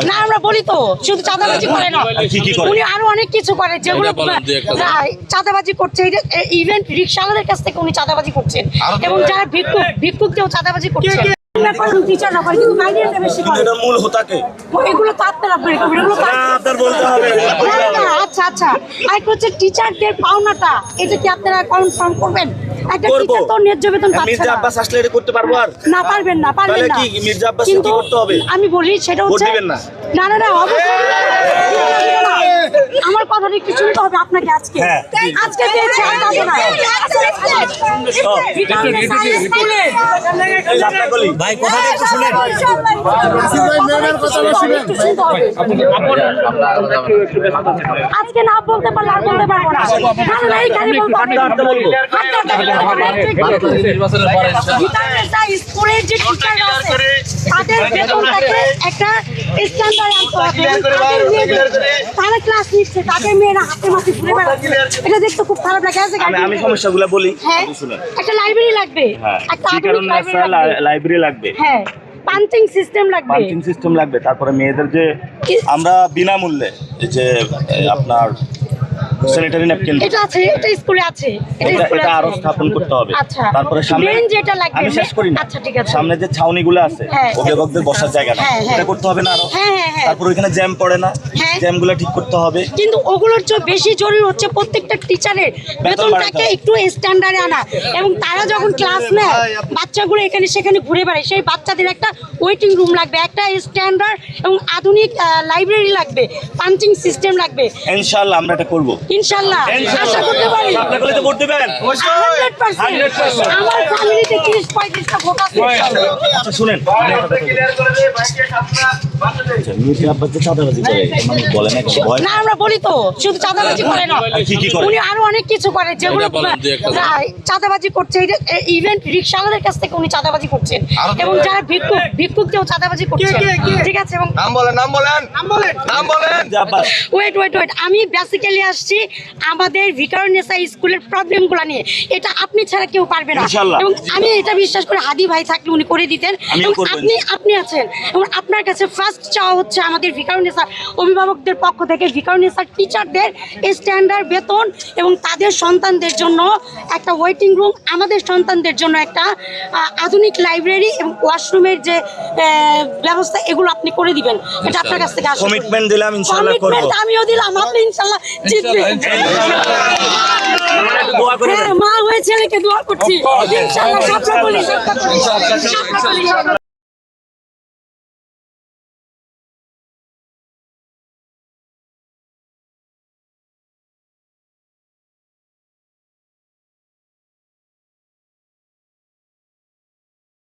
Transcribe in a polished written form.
না আমরা বলি তো শুধু চাঁদাবাজি করে না, উনি আরো অনেক কিছু করে যেগুলো চাঁদাবাজি করছে। ইভেন্ট রিক্সাওয়ালাদের কাছ থেকে উনি চাঁদাবাজি করছেন এবং যারা ভিক্ষুককেও চাঁদাবাজি করছে। আচ্ছা আচ্ছা, হচ্ছে টিচারদের পাওনাটা, এটা কি আপনারা কনফার্ম করবেন? একটা টিচার তো ন্যায্য বেতন পাচ্ছে না। পারবেন না, পারবেন না। কিন্তু আমি বলি সেটা হচ্ছে না না না, আমার কথাটা একটু শুনতে হবে আপনাকে। আজকে পেয়েছে আর পাবো না। ভাই কথাটা একটু শুনেন। আজকে না বলতে পারলে আর বলতে পারবো না। স্কুলের যে টিচাররা আছে তাদের বেতনটাকে একটা স্ট্যান্ডার্ড আনতে হবে। তারা ক্লাস নিচ্ছে, তাদের মেয়েরা হাতে মাঠে ঘুরে বেড়াচ্ছে, এটা দেখতে খুব খারাপ লাগে। আমি সমস্যাগুলো বলি। একটা লাইব্রেরি লাগবে, একটা লাইব্রেরি লাগবে, হ্যাঁ পাঞ্চিং সিস্টেম লাগবে। তারপরে মেয়েদের যে আমরা বিনামূল্যে যে আপনার স্যানিটারি ন্যাপকিন এটা আছে, এটা স্কুলে আছে, এটা আরো স্থাপন করতে হবে। আচ্ছা, তারপরে সামনে যেটা লাগবে আমি শেষ করি না। আচ্ছা ঠিক আছে, সামনে যে ছাউনিগুলো আছে অভিভাবকদের বসার জায়গা না, এটা করতে হবে না আরো। তারপর ওখানে জ্যাম পড়ে না, জ্যামগুলো ঠিক করতে হবে। কিন্তু ওগুলোর চেয়ে বেশি জরুরি হচ্ছে প্রত্যেকটা টিচারের বেতনটাকে একটু স্ট্যান্ডার্ডে আনা, এবং তারা যখন ক্লাস নেয় বাচ্চাগুলো এখানে সেখানে ঘুরে বেড়ায়, সেই বাচ্চাদের একটা ওয়েটিং রুম লাগবে, একটা স্ট্যান্ডার্ড এবং আধুনিক লাইব্রেরি লাগবে, পাঞ্চিং সিস্টেম লাগবে। ইনশাআল্লাহ আমরা এটা করব, ইনশাআল্লাহ আশা করতে পারি। আপনারা তো ভোট দিবেন 100%। আমার ফ্যামিলিতে 30-35টা ভোট আছে। আচ্ছা শুনেন, না আমরা বলি তো শুধু চাঁদাবাজি করে না, উনি আরো অনেক কিছু করে যেগুলো চাঁদাবাজি করছে। ইভেন্ট রিক্সাওয়ালাদের কাছ থেকে উনি চাঁদাবাজি করছেন এবং যারা ভিক্ষুককেও চাঁদাবাজি করছেন। ঠিক আছে, এবং ওয়েট আমি বেসিক্যালি আসছি আমাদের ভিকারুন্নেসা স্কুলের প্রবলেমগুলো নিয়ে। এটা আপনি ছাড়া কেউ পারবে না, এবং আমি এটা বিশ্বাস করি হাদি ভাই থাকলে উনি করে দিতেন, এবং আপনি আছেন। এবং আপনার কাছে ফার্স্ট চাওয়া হচ্ছে আমাদের ভিকারুন্নেসা অভিভাবকদের পক্ষ থেকে ভিকারুন্নেসা টিচারদের স্ট্যান্ডার্ড বেতন এবং তাদের সন্তানদের জন্য একটা ওয়েটিং রুম, আমাদের সন্তানদের জন্য একটা আধুনিক লাইব্রেরি এবং ওয়াশরুমের যে ব্যবস্থা, এগুলো আপনি করে দিবেন। এটা আপনার কাছ থেকে আশা করি। কমিটমেন্ট দিলাম, ইনশাআল্লাহ করব। আমিও দিলাম, আপনি ইনশাআল্লাহ জিতবেন। মা হয়ে ছেলেকে দোয়া করছি, ইনশাআল্লাহ।